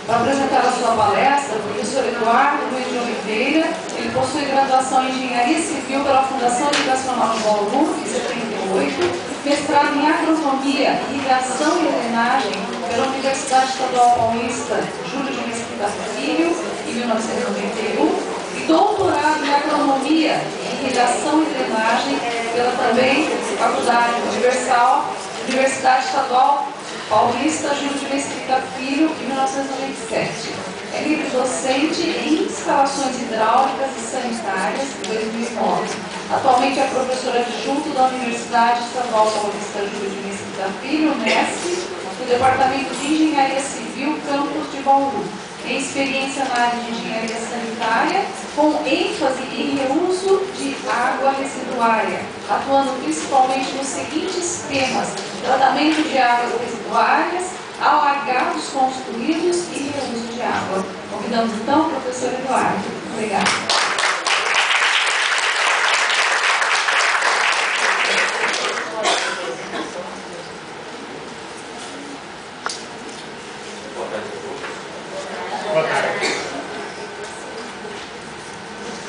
Para apresentar a sua palestra, o professor Eduardo Luiz de Oliveira, ele possui graduação em Engenharia Civil pela Fundação Educacional de Bauru, em 78, mestrado em Agronomia, Irrigação e Drenagem pela Universidade Estadual Paulista Júlio de Mesquita Filho, em 1991, e doutorado em Agronomia, Irrigação e Drenagem pela também Faculdade Universal, Universidade Estadual Paulista Júlio de Mesquita Filho, em 1997. É livre docente em instalações hidráulicas e sanitárias, em 2009. Atualmente é professora adjunto da Universidade Estadual Paulista Júlio de Mesquita Filho, UNESP, no Departamento de Engenharia Civil, campus de Bauru. Tem experiência na área de engenharia sanitária, com ênfase em reuso de água residuária, atuando principalmente nos seguintes temas: tratamento de águas residuárias, alagados construídos e reuso de água. Convidamos então o professor Eduardo. Obrigada.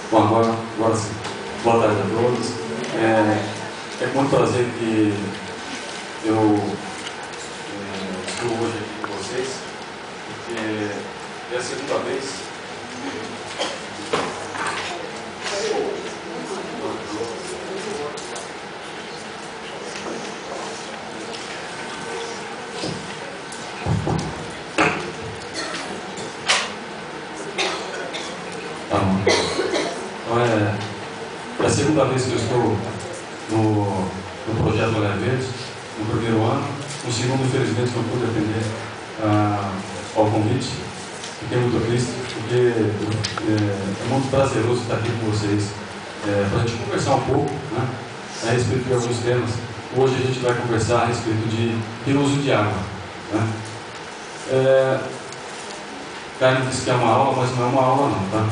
Bom, agora sim. Boa tarde a todos. É com muito prazer que eu estou hoje aqui com vocês, porque é a segunda vez que eu estou no projeto Olhar Verde, no primeiro ano. No segundo, infelizmente, não pude atender ao convite. Fiquei muito triste, porque é muito prazeroso estar aqui com vocês, para a gente conversar um pouco, né, a respeito de alguns temas. Hoje a gente vai conversar a respeito de reuso de água. Né. Karen disse que é uma aula, mas não é uma aula não, tá?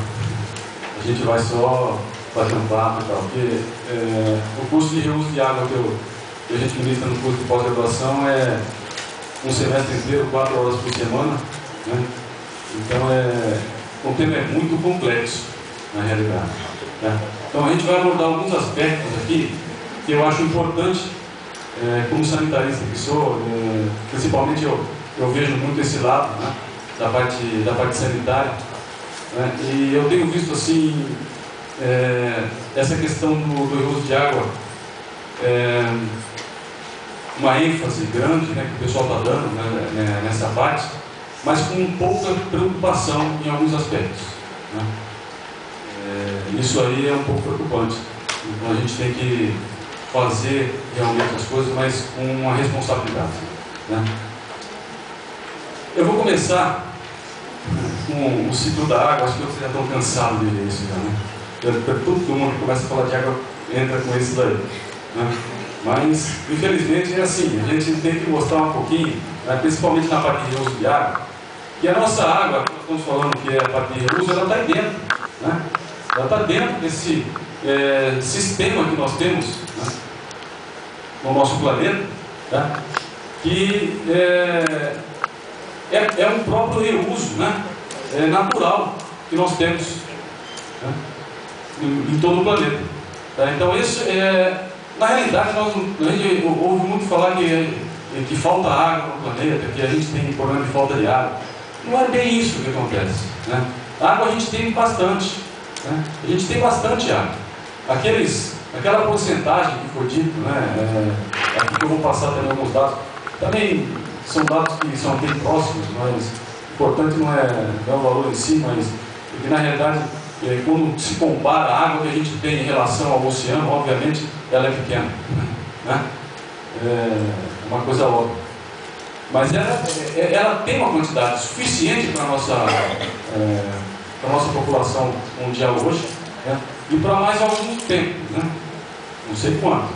A gente vai só fazer um papo e tal, porque o curso de reuso de água que a gente ministra no curso de pós-graduação é um semestre inteiro, 4 horas por semana, né? Então o tema é muito complexo, na realidade. Né? Então a gente vai abordar alguns aspectos aqui que eu acho importante, como sanitarista que sou, principalmente eu vejo muito esse lado, né, da parte sanitária, né? E eu tenho visto assim, essa questão do reuso de água, uma ênfase grande, né, que o pessoal está dando, né, nessa parte, mas com pouca preocupação em alguns aspectos. Né. Isso aí é um pouco preocupante. Então a gente tem que fazer realmente as coisas, mas com uma responsabilidade. Né. Eu vou começar com o ciclo da água. Acho que vocês já estão cansados de ver isso já, né? Todo mundo que começa a falar de água entra com isso daí, né? Mas infelizmente é assim, a gente tem que mostrar um pouquinho, né, principalmente na parte de reuso de água, que a nossa água, que nós estamos falando que é a parte de reuso, ela está aí dentro, né? Ela está dentro desse sistema que nós temos, né, no nosso planeta, tá? Que é um próprio reuso, né, natural que nós temos, né, em todo o planeta. Tá? Então isso na realidade a gente ouve muito falar que falta água no planeta, que a gente tem problema de falta de água. Não é bem isso que acontece. Né? A água a gente tem bastante. Né? A gente tem bastante água. Aquela porcentagem que foi dito, né, aqui que eu vou passar também alguns dados, também são dados que são bem próximos, mas o importante não é o valor em si, mas porque na realidade, quando se compara a água que a gente tem em relação ao oceano, obviamente ela é pequena, né? É uma coisa óbvia. Mas ela tem uma quantidade suficiente para a nossa população mundial hoje, né? E para mais algum tempo, né? Não sei quanto.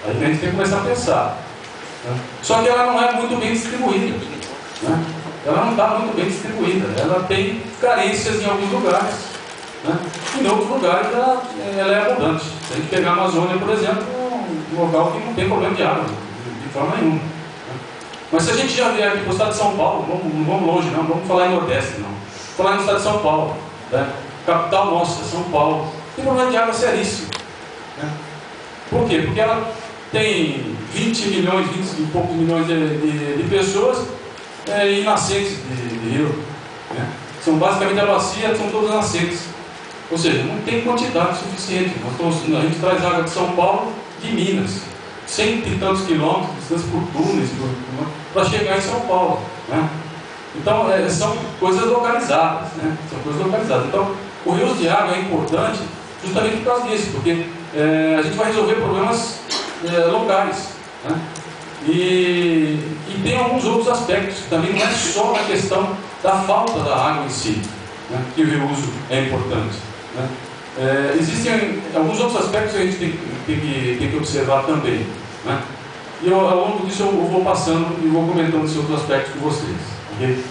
Aí a gente tem que começar a pensar. Né? Só que ela não é muito bem distribuída. Né? Ela não está muito bem distribuída. Ela tem carências em alguns lugares. Né? E em outros lugares ela é abundante. Se a gente pegar a Amazônia, por exemplo, um local que não tem problema de água, de forma nenhuma. Né? Mas se a gente já vier aqui para o estado de São Paulo, não vamos longe não, vamos falar em Nordeste não. Vamos falar no estado de São Paulo, né? Capital nossa, São Paulo. Tem problema de água seríssimo. Né? Por quê? Porque ela tem 20 milhões, 20 e poucos milhões de pessoas e nascentes de rio. Né? São basicamente a bacia, são todas nascentes. Ou seja, não tem quantidade suficiente. A gente traz água de São Paulo, de Minas, 100 e tantos quilômetros, distância por túneis, para chegar em São Paulo. Né? Então, são coisas localizadas. Né? São coisas localizadas. Então, o rio de água é importante justamente por causa disso, porque a gente vai resolver problemas locais. Né? E tem alguns outros aspectos que também não é só a questão da falta da água em si, né? Que o reuso é importante. Né? Existem alguns outros aspectos que a gente tem que observar também. Né? E ao longo disso eu vou passando e vou comentando esses outros aspectos com vocês. Okay?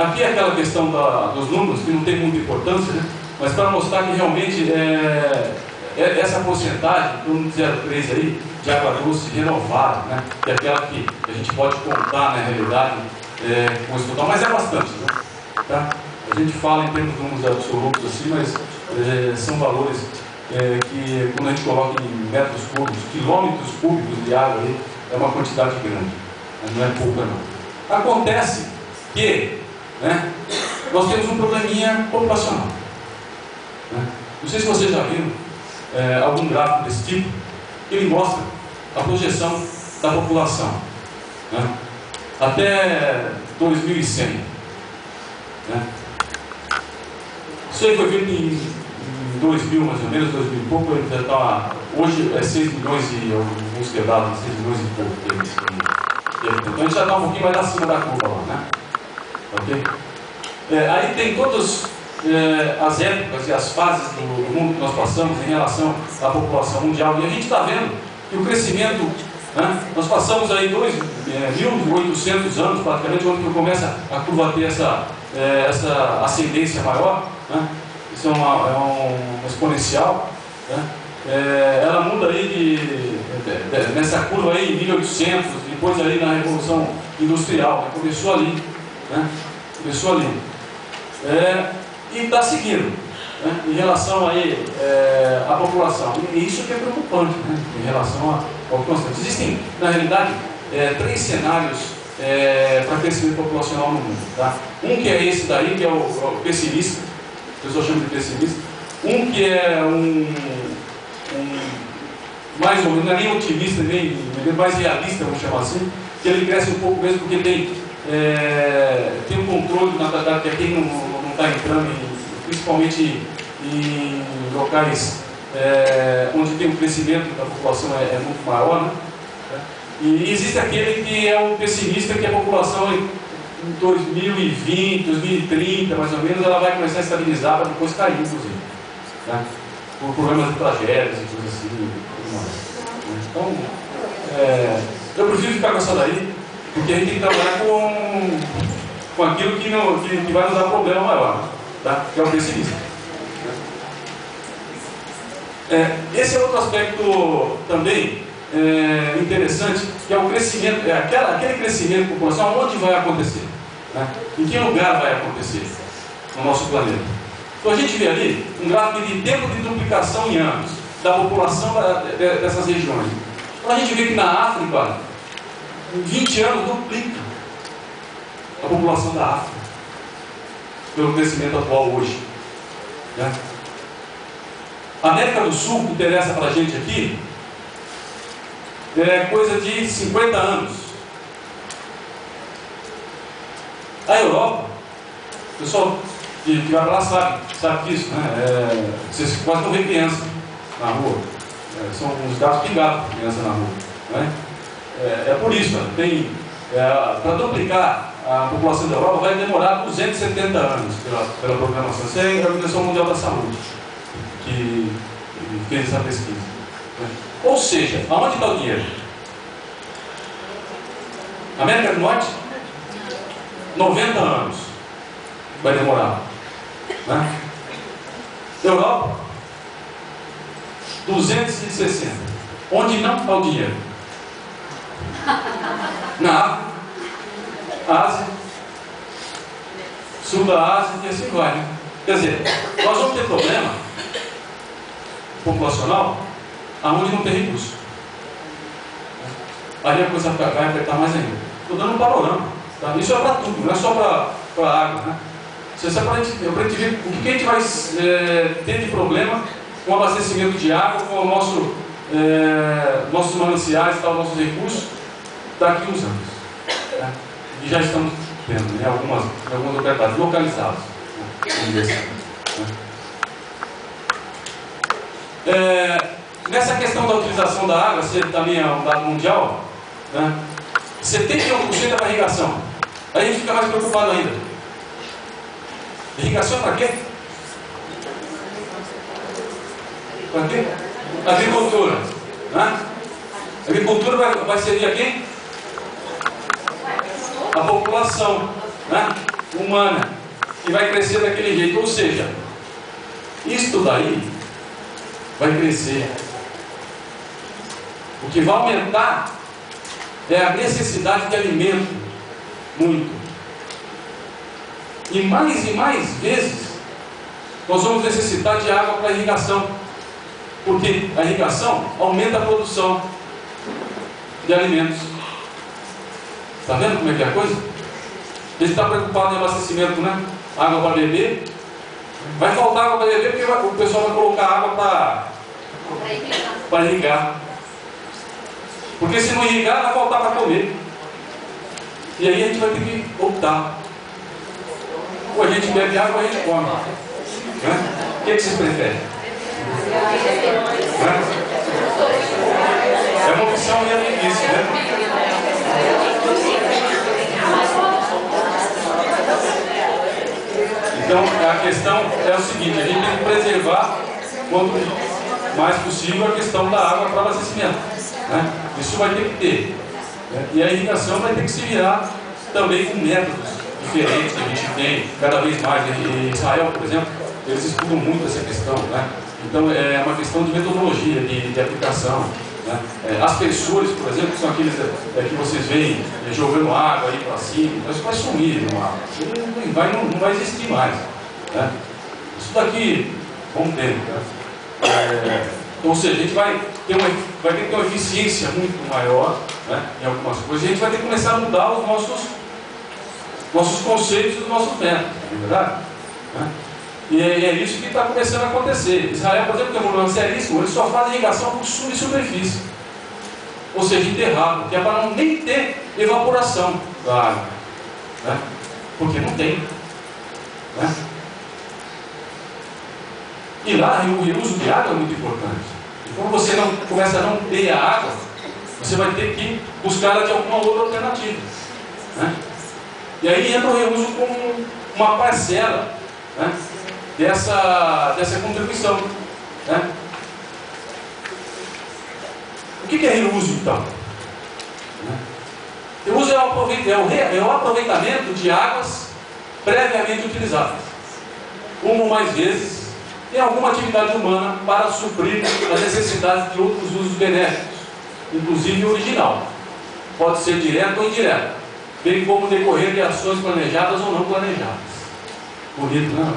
Aqui é aquela questão dos números, que não tem muita importância, né? Mas para mostrar que realmente essa porcentagem, em 0,3 aí, de água doce renovada, né? Que é aquela que a gente pode contar na realidade com esse total, mas é bastante. Né? Tá? A gente fala em termos de números absolutos assim, mas são valores que, quando a gente coloca em metros cúbicos, quilômetros cúbicos de água, aí, é uma quantidade grande, mas não é pouca não. Acontece que, né, nós temos um probleminha populacional. Né? Não sei se vocês já viram algum gráfico desse tipo, que ele mostra a projeção da população, né, até 2100. Né? Isso aí foi feito em 2000, mais ou menos, 2000 e pouco. Ele já tá, hoje é 6 milhões e alguns quebrados, 6 milhões e pouco. Então a gente já está um pouquinho mais acima da curva lá, né? Ok? Aí tem todas as épocas e as fases do mundo que nós passamos em relação à população mundial. E a gente está vendo que o crescimento, né, nós passamos aí 2.800 anos, praticamente, quando começa a curva a ter essa ascendência maior. Né? Isso é uma exponencial. Né? Ela muda aí nessa curva aí em 1800, depois aí na Revolução Industrial, né? Começou ali. Né? Começou ali. E está seguindo, né? Em relação aí à população. E isso que é preocupante, né? Em relação ao que nós temos. Existem, na realidade, 3 cenários para crescimento populacional no mundo. Tá? Um que é esse daí, que é o pessimista, o pessoal chama de pessimista. Um que é mais ou menos, não é nem otimista, nem mais realista, vamos chamar assim, que ele cresce um pouco mesmo porque tem um controle da que quem não está entrando, principalmente em locais onde tem um crescimento da população é muito maior, né? E existe aquele que é um pessimista, que a população em 2020, 2030, mais ou menos, ela vai começar a estabilizar para depois cair, inclusive. Né? Por problemas de tragédias e coisas assim, tudo mais. Então, eu prefiro ficar com essa daí, porque a gente tem que trabalhar com aquilo que vai nos dar problema maior, tá? Que é o pessimista. Esse é outro aspecto também interessante, que é o crescimento, aquele crescimento populacional, onde vai acontecer? Né? Em que lugar vai acontecer no nosso planeta? Então a gente vê ali um gráfico de tempo de duplicação em anos da população dessas regiões. Então a gente vê que na África, em 20 anos, duplica a população da África, pelo crescimento atual hoje. Né? A América do Sul, que interessa para a gente aqui, é coisa de 50 anos. A Europa, o pessoal que vai para lá sabe disso, né? Vocês quase não vê criança na rua. São uns gatos pingados de criança na rua. Né? Por isso, para duplicar a população da Europa vai demorar 270 anos pela programação. Isso é a Organização Mundial da Saúde que fez essa pesquisa. Né? Ou seja, aonde está o dinheiro? América do Norte, 90 anos vai demorar. Né? Europa, 260. Onde não está o dinheiro? Na Ásia, sul da Ásia e assim vai, né? Quer dizer, nós vamos ter problema populacional aonde não tem recurso. Aí a coisa vai apertar mais ainda. Estou dando um panorama. Tá? Isso é para tudo, não é só para a água. Né? Isso é para a gente ver o que a gente vai ter de problema com o abastecimento de água, com o nossos mananciais, tá, nossos recursos, daqui uns anos. Né? E já estamos tendo, né, algumas localidades localizadas. Né? Nessa questão da utilização da água, também é um dado mundial, né? 71% é para irrigação. Aí a gente fica mais preocupado ainda. Irrigação é para quê? Para quê? Agricultura. Né? Agricultura vai servir a quem? A população, né? Humana, que vai crescer daquele jeito. Ou seja, isto daí vai crescer. O que vai aumentar é a necessidade de alimento, muito. E mais vezes nós vamos necessitar de água para irrigação, porque a irrigação aumenta a produção de alimentos. Está vendo como é que é a coisa? A gente está preocupado em abastecimento, né? Água para beber. Vai faltar água para beber porque o pessoal vai colocar água para irrigar. Porque se não irrigar, vai faltar para comer. E aí a gente vai ter que optar. Ou a gente bebe água ou a gente come. Né? O que vocês preferem? Né? É uma opção meio difícil, né? Então a questão é o seguinte: a gente tem que preservar quanto mais possível a questão da água para abastecimento. Né? Isso vai ter que ter. Né? E a irrigação vai ter que se virar também com métodos diferentes que a gente tem cada vez mais. Em Israel, por exemplo, eles estudam muito essa questão. Né? Então é uma questão de metodologia, de aplicação. Né? Aspersores, por exemplo, que são aqueles que vocês veem jogando água aí para cima, isso vai sumir no mar. Não vai existir mais. Né? Isso daqui, vamos ter. Né? Ou seja, a gente vai ter que ter uma eficiência muito maior, né, em algumas coisas. A gente vai ter que começar a mudar os nossos conceitos e os nossos métodos, não é verdade? Né? E é isso que está começando a acontecer. Israel, por exemplo, tem um problema seríssimo, eles só fazem irrigação por subsuperfície, ou seja, enterrado, que é para não nem ter evaporação da água, né? Porque não tem. Né? E lá o uso de água é muito importante. E quando você começa a não ter a água, você vai ter que buscar ela de alguma outra alternativa. Né? E aí entra o reuso como uma parcela, né, dessa contribuição. Né? O que é reuso então? Reuso é o aproveitamento de águas previamente utilizadas, uma ou mais vezes, em alguma atividade humana para suprir as necessidades de outros usos benéficos, inclusive o original. Pode ser direto ou indireto, bem como decorrer de ações planejadas ou não planejadas. Bonito, não?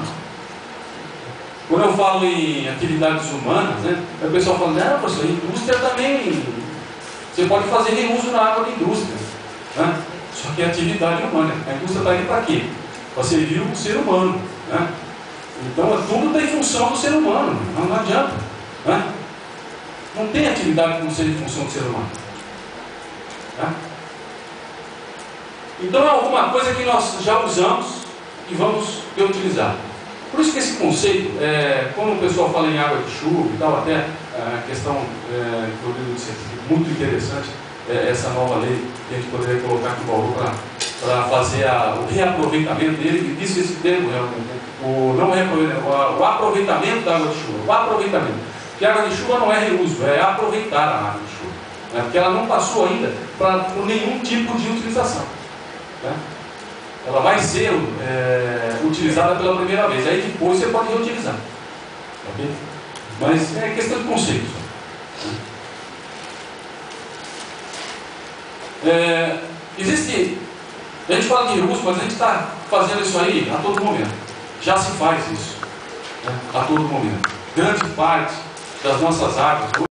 Quando eu falo em atividades humanas, né, o pessoal fala, não, professor, indústria também, você pode fazer reuso na água da indústria. Né? Só que é atividade humana. A indústria está aí para quê? Para servir o ser humano. Né? Então tudo está em função do ser humano, não adianta. Né? Não tem atividade que não seja em função do ser humano. Né? Então é alguma coisa que nós já usamos e vamos reutilizar. Por isso que esse conceito, quando o pessoal fala em água de chuva e tal, até a questão que eu digo muito interessante, essa nova lei que a gente poderia colocar aqui em Bauru para fazer o reaproveitamento dele, e disse esse termo realmente. O aproveitamento da água de chuva. O aproveitamento. Porque a água de chuva não é reuso, é aproveitar a água de chuva. Né? Porque ela não passou ainda por nenhum tipo de utilização. Né? Ela vai ser utilizada pela primeira vez. Aí depois você pode reutilizar. Okay? Mas é questão de conceito. Existe, a gente fala de reúso, mas a gente está fazendo isso aí a todo momento. Já se faz isso, né? A todo momento. Grande parte das nossas águas